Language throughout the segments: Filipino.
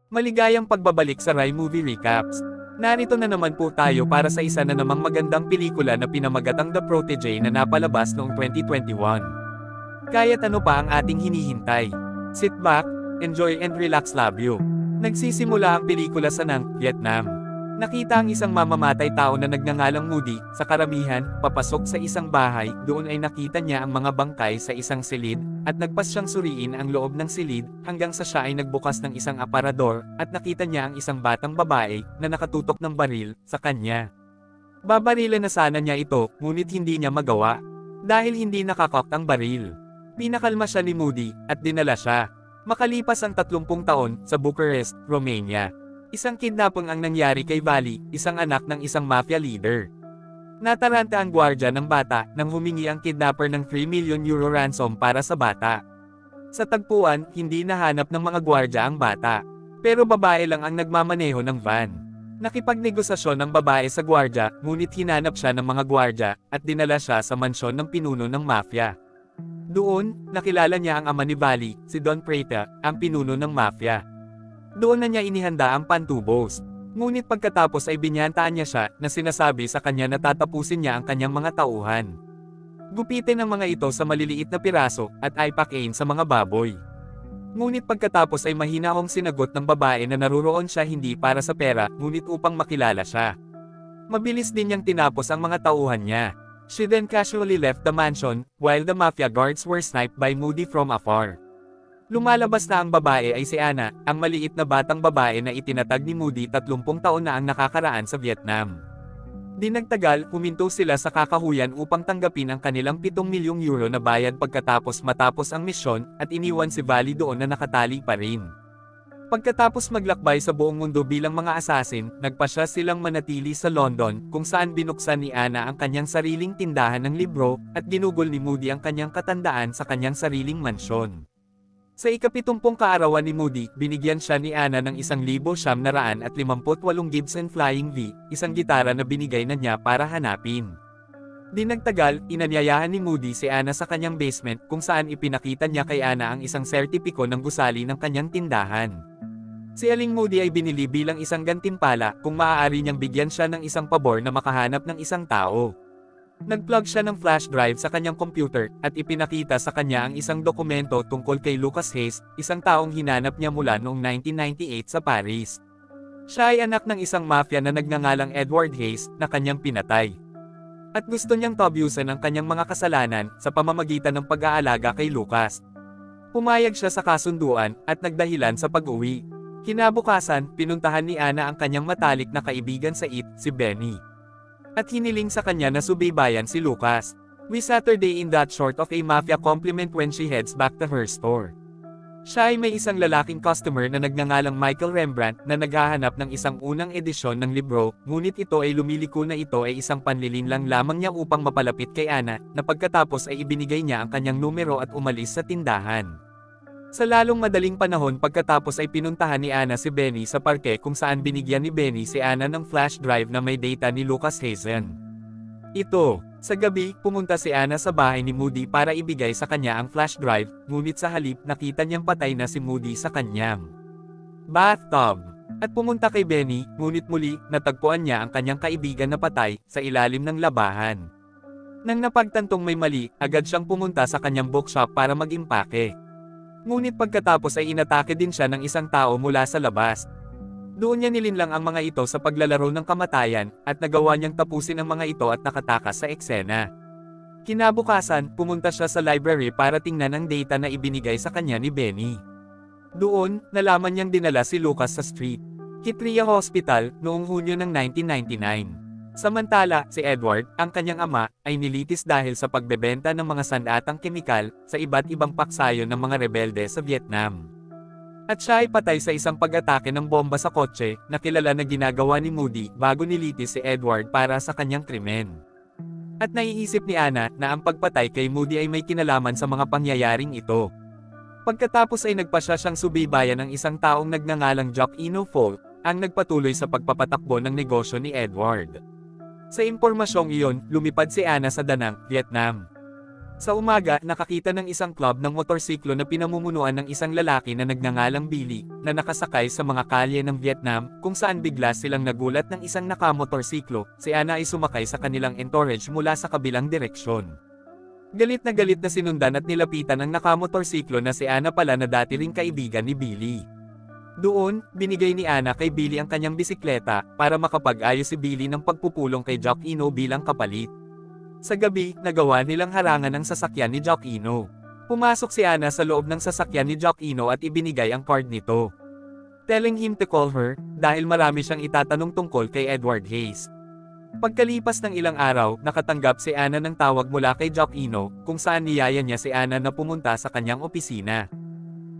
Maligayang pagbabalik sa Rai Movie Recaps. Narito na naman po tayo para sa isa na namang magandang pelikula na pinamagatang The Protege na napalabas noong 2021. Kaya't ano pa ang ating hinihintay? Sit back, enjoy and relax, love you. Nagsisimula ang pelikula sa Vietnam. Nakita ang isang mamamatay tao na nagngangalang Moody, sa karamihan, papasok sa isang bahay, doon ay nakita niya ang mga bangkay sa isang silid, at nagpas siyang suriin ang loob ng silid, hanggang sa siya ay nagbukas ng isang aparador, at nakita niya ang isang batang babae, na nakatutok ng baril, sa kanya. Babarilan na sana niya ito, ngunit hindi niya magawa. Dahil hindi nakakok ang baril. Pinakalma siya ni Moody, at dinala siya. Makalipas ang 30 taon, sa Bucharest, Romania. Isang kidnapping ang nangyari kay Vali, isang anak ng isang mafia leader. Nataranta ang gwardya ng bata nang humingi ang kidnapper ng 3 million euro ransom para sa bata. Sa tagpuan, hindi nahanap ng mga gwardya ang bata. Pero babae lang ang nagmamaneho ng van. Nakipagnegosasyon ng babae sa gwardya, ngunit hinanap siya ng mga gwardya, at dinala siya sa mansyon ng pinuno ng mafia. Doon, nakilala niya ang ama ni Vali, si Don Preta, ang pinuno ng mafia. Doon na niya inihanda ang pantubos. Ngunit pagkatapos ay binyantaan niya siya na sinasabi sa kanya na tatapusin niya ang kanyang mga tauhan. Gupitin ang mga ito sa maliliit na piraso at ipakain sa mga baboy. Ngunit pagkatapos ay mahinahong sinagot ng babae na naruroon siya hindi para sa pera, ngunit upang makilala siya. Mabilis din niyang tinapos ang mga tauhan niya. She then casually left the mansion, while the mafia guards were sniped by Moody from afar. Lumalabas na ang babae ay si Anna, ang maliit na batang babae na itinatag ni Moody 30 taon na ang nakakaraan sa Vietnam. Di nagtagal, huminto sila sa kakahuyan upang tanggapin ang kanilang 7 milyong euro na bayad pagkatapos matapos ang misyon, at iniwan si Vali doon na nakatali pa rin. Pagkatapos maglakbay sa buong mundo bilang mga assassin, nagpasya silang manatili sa London, kung saan binuksan ni Anna ang kanyang sariling tindahan ng libro, at ginugol ni Moody ang kanyang katandaan sa kanyang sariling mansyon. Sa ika-70 kaarawan ni Moody, binigyan siya ni Anna ng 1,958 Gibson Flying V, isang gitara na binigay na niya para hanapin. Di nagtagal, inanyayahan ni Moody si Anna sa kanyang basement, kung saan ipinakita niya kay Anna ang isang sertipiko ng gusali ng kanyang tindahan. Si Aling Moody ay binili bilang isang gantimpala, kung maaari niyang bigyan siya ng isang pabor na makahanap ng isang tao. Nag-plug siya ng flash drive sa kanyang computer, at ipinakita sa kanya ang isang dokumento tungkol kay Lucas Hayes, isang taong hinanap niya mula noong 1998 sa Paris. Siya ay anak ng isang mafia na nagngangalang Edward Hayes, na kanyang pinatay. At gusto niyang tabyusan ang kanyang mga kasalanan, sa pamamagitan ng pag-aalaga kay Lucas. Pumayag siya sa kasunduan, at nagdahilan sa pag-uwi. Kinabukasan, pinuntahan ni Anna ang kanyang matalik na kaibigan sa IT, si Benny. At hiniling sa kanya na subaybayan si Lucas. We Saturday in that sort of a mafia compliment when she heads back to her store. Siya ay may isang lalaking customer na nagngangalang Michael Rembrandt na naghahanap ng isang unang edisyon ng libro, ngunit ito ay lumiliko na ito ay isang panlilinlang lamang niya upang mapalapit kay Anna, na pagkatapos ay ibinigay niya ang kanyang numero at umalis sa tindahan. Sa lalong madaling panahon pagkatapos ay pinuntahan ni Anna si Benny sa parke, kung saan binigyan ni Benny si Anna ng flash drive na may data ni Lucas Hayes. Sa gabi, pumunta si Anna sa bahay ni Moody para ibigay sa kanya ang flash drive, ngunit sa halip nakita niyang patay na si Moody sa kanyang bathtub. At pumunta kay Benny, ngunit muli, natagpuan niya ang kanyang kaibigan na patay, sa ilalim ng labahan. Nang napagtantong may mali, agad siyang pumunta sa kanyang bookshop para mag-impake. Ngunit pagkatapos ay inatake din siya ng isang tao mula sa labas. Doon niya nilinlang ang mga ito sa paglalaro ng kamatayan, at nagawa niyang tapusin ang mga ito at nakatakas sa eksena. Kinabukasan, pumunta siya sa library para tingnan ang data na ibinigay sa kanya ni Benny. Doon, nalaman niyang dinala si Lucas sa Street Kitria Hospital, noong Hunyo ng 1999. Samantala, si Edward, ang kanyang ama, ay nilitis dahil sa pagbebenta ng mga sandatang kemikal, sa iba't ibang paksayo ng mga rebelde sa Vietnam. At siya ay patay sa isang pag-atake ng bomba sa kotse, na kilala na ginagawa ni Moody, bago nilitis si Edward para sa kanyang krimen. At naiisip ni Anna, na ang pagpatay kay Moody ay may kinalaman sa mga pangyayaring ito. Pagkatapos ay nagpasya siyang subaybayan ng isang taong nagngangalang Jock Ino Folk, ang nagpatuloy sa pagpapatakbo ng negosyo ni Edward. Sa impormasyong iyon, lumipad si Anna sa Danang, Vietnam. Sa umaga, nakakita ng isang club ng motorsiklo na pinamumunuan ng isang lalaki na nagngangalang Billy, na nakasakay sa mga kalye ng Vietnam, kung saan bigla silang nagulat ng isang nakamotorsiklo. Si Ana ay sumakay sa kanilang entourage mula sa kabilang direksyon. Galit na sinundan at nilapitan ang nakamotorsiklo na si Ana pala na dati ring kaibigan ni Billy. Doon, binigay ni Ana kay Billy ang kanyang bisikleta, para makapag-ayos si Billy ng pagpupulong kay Jock Ino bilang kapalit. Sa gabi, nagawa nilang harangan ang sasakyan ni Jock Ino. Pumasok si Ana sa loob ng sasakyan ni Jock Ino at ibinigay ang card nito, telling him to call her, dahil marami siyang itatanong tungkol kay Edward Hayes. Pagkalipas ng ilang araw, nakatanggap si Ana ng tawag mula kay Jock Ino, kung saan niyaya niya si Ana na pumunta sa kanyang opisina.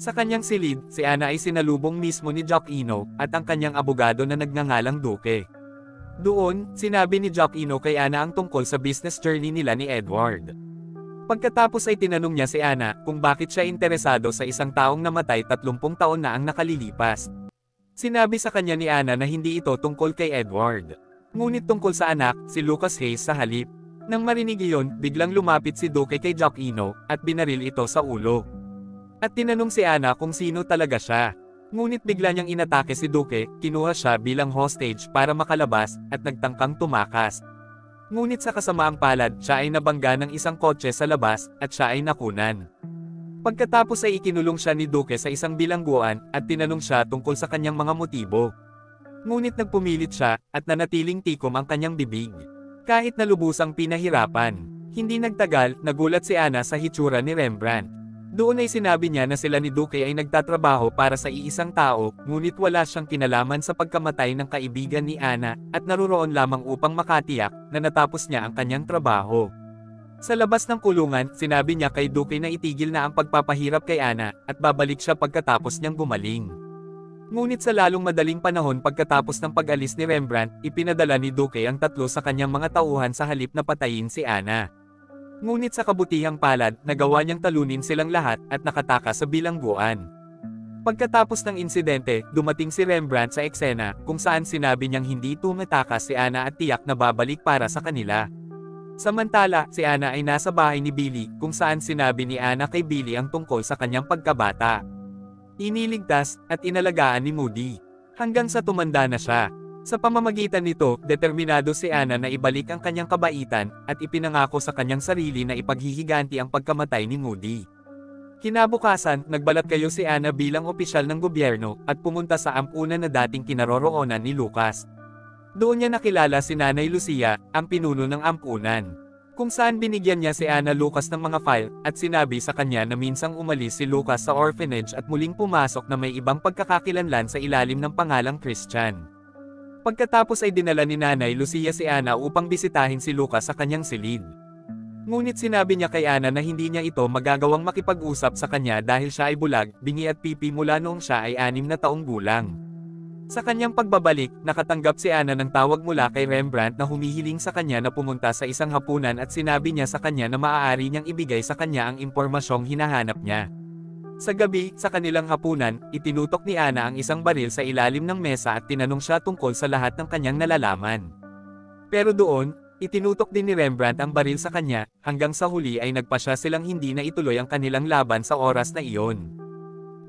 Sa kanyang silid, si Ana ay sinalubong mismo ni Jock Ino, at ang kanyang abogado na nagngangalang Duque. Doon, sinabi ni Jock Ino kay Ana ang tungkol sa business journey nila ni Edward. Pagkatapos ay tinanong niya si Ana kung bakit siya interesado sa isang taong namatay 30 taon na ang nakalilipas. Sinabi sa kanya ni Ana na hindi ito tungkol kay Edward, ngunit tungkol sa anak, si Lucas Hayes sa halip. Nang marinig iyon, biglang lumapit si Duque kay Jock Ino, at binaril ito sa ulo. At tinanong si Ana kung sino talaga siya. Ngunit bigla niyang inatake si Duque, kinuha siya bilang hostage para makalabas, at nagtangkang tumakas. Ngunit sa kasamaang palad, siya ay nabangga ng isang kotse sa labas, at siya ay nakunan. Pagkatapos ay ikinulong siya ni Duque sa isang bilangguan, at tinanong siya tungkol sa kanyang mga motibo. Ngunit nagpumilit siya, at nanatiling tikom ang kanyang bibig. Kahit na lubusang pinahirapan. Hindi nagtagal, nagulat si Ana sa hitsura ni Rembrandt. Doon ay sinabi niya na sila ni Duque ay nagtatrabaho para sa iisang tao, ngunit wala siyang kinalaman sa pagkamatay ng kaibigan ni Ana, at naruroon lamang upang makatiyak na natapos niya ang kanyang trabaho. Sa labas ng kulungan, sinabi niya kay Duque na itigil na ang pagpapahirap kay Ana, at babalik siya pagkatapos niyang gumaling. Ngunit sa lalong madaling panahon pagkatapos ng pag-alis ni Rembrandt, ipinadala ni Duque ang 3 sa kanyang mga tauhan sa halip na patayin si Ana. Ngunit sa kabutihang palad, nagawa niyang talunin silang lahat, at nakatakas sa bilangguan. Pagkatapos ng insidente, dumating si Rembrandt sa eksena, kung saan sinabi niyang hindi tumatakas si Ana at tiyak na babalik para sa kanila. Samantala, si Ana ay nasa bahay ni Billy, kung saan sinabi ni Ana kay Billy ang tungkol sa kanyang pagkabata. Iniligtas, at inalagaan ni Moody, hanggang sa tumanda na siya. Sa pamamagitan nito, determinado si Ana na ibalik ang kanyang kabaitan, at ipinangako sa kanyang sarili na ipaghihiganti ang pagkamatay ni Moody. Kinabukasan, nagbalat kayo si Ana bilang opisyal ng gobyerno, at pumunta sa ampunan na dating kinaroroonan ni Lucas. Doon niya nakilala si Nanay Lucia, ang pinuno ng ampunan, kung saan binigyan niya si Ana Lucas ng mga file, at sinabi sa kanya na minsang umalis si Lucas sa orphanage at muling pumasok na may ibang pagkakakilanlan sa ilalim ng pangalang Christian. Pagkatapos ay dinala ni Nanay Lucia si Ana upang bisitahin si Lucas sa kanyang silid. Ngunit sinabi niya kay Ana na hindi niya ito magagawang makipag-usap sa kanya dahil siya ay bulag, bingi at pipi mula noong siya ay 6 na taong gulang. Sa kanyang pagbabalik, nakatanggap si Ana ng tawag mula kay Rembrandt na humihiling sa kanya na pumunta sa isang hapunan at sinabi niya sa kanya na maaari niyang ibigay sa kanya ang impormasyong hinahanap niya. Sa gabi, sa kanilang hapunan, itinutok ni Ana ang isang baril sa ilalim ng mesa at tinanong siya tungkol sa lahat ng kanyang nalalaman. Pero doon, itinutok din ni Rembrandt ang baril sa kanya, hanggang sa huli ay nagpasya silang hindi na ituloy ang kanilang laban sa oras na iyon.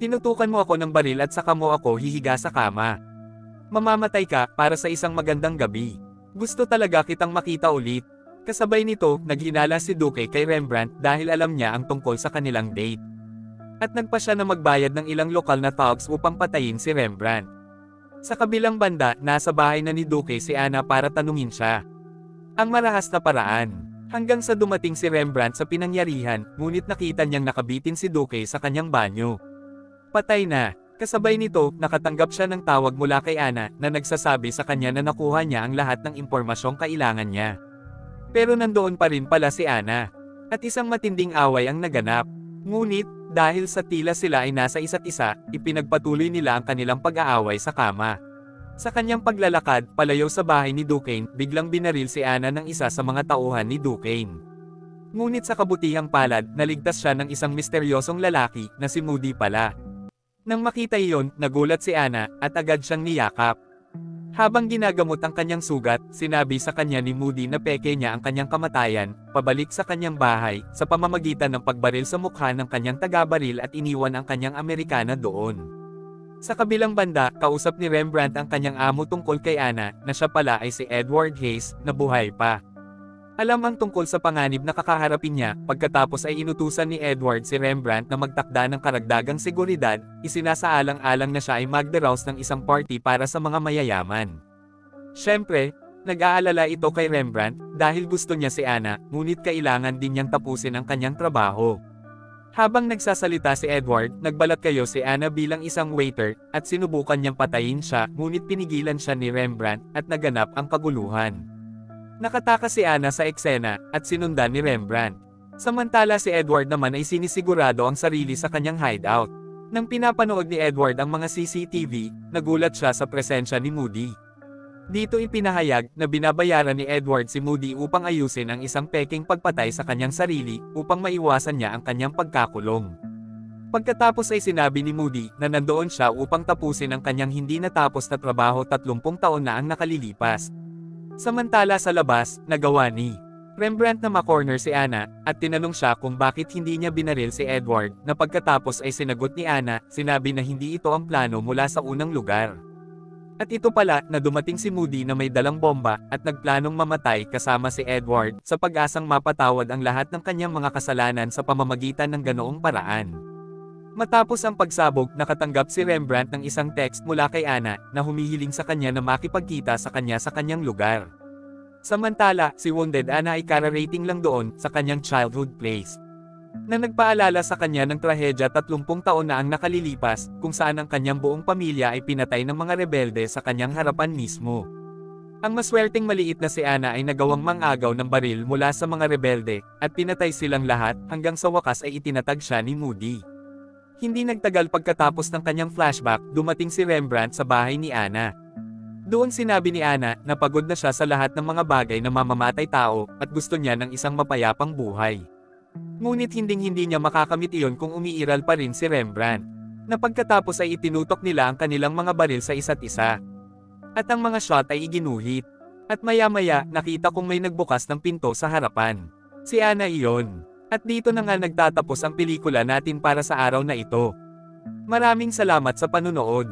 Tinutukan mo ako ng baril at saka mo ako hihiga sa kama. Mamamatay ka, para sa isang magandang gabi. Gusto talaga kitang makita ulit. Kasabay nito, naghinala si Duque kay Rembrandt dahil alam niya ang tungkol sa kanilang date. At nagpa siya na magbayad ng ilang lokal na thugs upang patayin si Rembrandt. Sa kabilang banda, nasa bahay na ni Duque si Ana para tanungin siya. Ang marahas na paraan. Hanggang sa dumating si Rembrandt sa pinangyarihan, ngunit nakita niyang nakabitin si Duque sa kanyang banyo. Patay na. Kasabay nito, nakatanggap siya ng tawag mula kay Ana na nagsasabi sa kanya na nakuha niya ang lahat ng impormasyong kailangan niya. Pero nandoon pa rin pala si Ana. At isang matinding away ang naganap. Ngunit, dahil sa tila sila ay nasa isa't isa, ipinagpatuloy nila ang kanilang pag-aaway sa kama. Sa kanyang paglalakad, palayo sa bahay ni Duquesne, biglang binaril si Ana ng isa sa mga tauhan ni Duquesne. Ngunit sa kabutihang palad, naligtas siya ng isang misteryosong lalaki, na si Moody pala. Nang makita iyon, nagulat si Ana, at agad siyang niyakap. Habang ginagamot ang kanyang sugat, sinabi sa kanya ni Moody na peke niya ang kanyang kamatayan, pabalik sa kanyang bahay, sa pamamagitan ng pagbaril sa mukha ng kanyang taga-baril at iniwan ang kanyang Amerikana doon. Sa kabilang banda, kausap ni Rembrandt ang kanyang amo tungkol kay Anna, na siya pala ay si Edward Hayes, na buhay pa. Alam ang tungkol sa panganib na kakaharapin niya, pagkatapos ay inutusan ni Edward si Rembrandt na magtakda ng karagdagang seguridad, isinasaalang-alang na siya ay magdaraos ng isang party para sa mga mayayaman. Siyempre, nag-aalala ito kay Rembrandt, dahil gusto niya si Anna, ngunit kailangan din niyang tapusin ang kanyang trabaho. Habang nagsasalita si Edward, nagbalat kayo si Anna bilang isang waiter, at sinubukan niyang patayin siya, ngunit pinigilan siya ni Rembrandt, at naganap ang kaguluhan. Nakatakas si Anna sa eksena, at sinundan ni Rembrandt. Samantala si Edward naman ay sinisigurado ang sarili sa kanyang hideout. Nang pinapanood ni Edward ang mga CCTV, nagulat siya sa presensya ni Moody. Dito ipinahayag na binabayaran ni Edward si Moody upang ayusin ang isang peking pagpatay sa kanyang sarili, upang maiwasan niya ang kanyang pagkakulong. Pagkatapos ay sinabi ni Moody na nandoon siya upang tapusin ang kanyang hindi natapos na trabaho 30 taon na ang nakalilipas. Samantala sa labas, nagawa ni Rembrandt na makorner si Anna, at tinanong siya kung bakit hindi niya binaril si Edward, na pagkatapos ay sinagot ni Anna, sinabi na hindi ito ang plano mula sa unang lugar. At ito pala, na dumating si Moody na may dalang bomba, at nagplanong mamatay kasama si Edward, sa pag-asang mapatawad ang lahat ng kanyang mga kasalanan sa pamamagitan ng ganoong paraan. Matapos ang pagsabog, nakatanggap si Rembrandt ng isang text mula kay Anna, na humihiling sa kanya na makipagkita sa kanyang lugar. Samantala, si Wounded Anna ay kararating lang doon, sa kanyang childhood place, na nagpaalala sa kanya ng trahedya 30 taon na ang nakalilipas, kung saan ang kanyang buong pamilya ay pinatay ng mga rebelde sa kanyang harapan mismo. Ang maswerteng maliit na si Anna ay nagawang mangagaw ng baril mula sa mga rebelde, at pinatay silang lahat, hanggang sa wakas ay itinatag siya ni Moody. Hindi nagtagal pagkatapos ng kanyang flashback, dumating si Rembrandt sa bahay ni Anna. Doon sinabi ni Anna na pagod na siya sa lahat ng mga bagay na mamamatay tao, at gusto niya ng isang mapayapang buhay. Ngunit hinding-hindi niya makakamit iyon kung umiiral pa rin si Rembrandt. Na pagkatapos ay itinutok nila ang kanilang mga baril sa isa't isa. At ang mga shot ay iginuhit. At maya-maya, nakita kong may nagbukas ng pinto sa harapan. Si Anna iyon. At dito na nga nagtatapos ang pelikula natin para sa araw na ito. Maraming salamat sa panunood.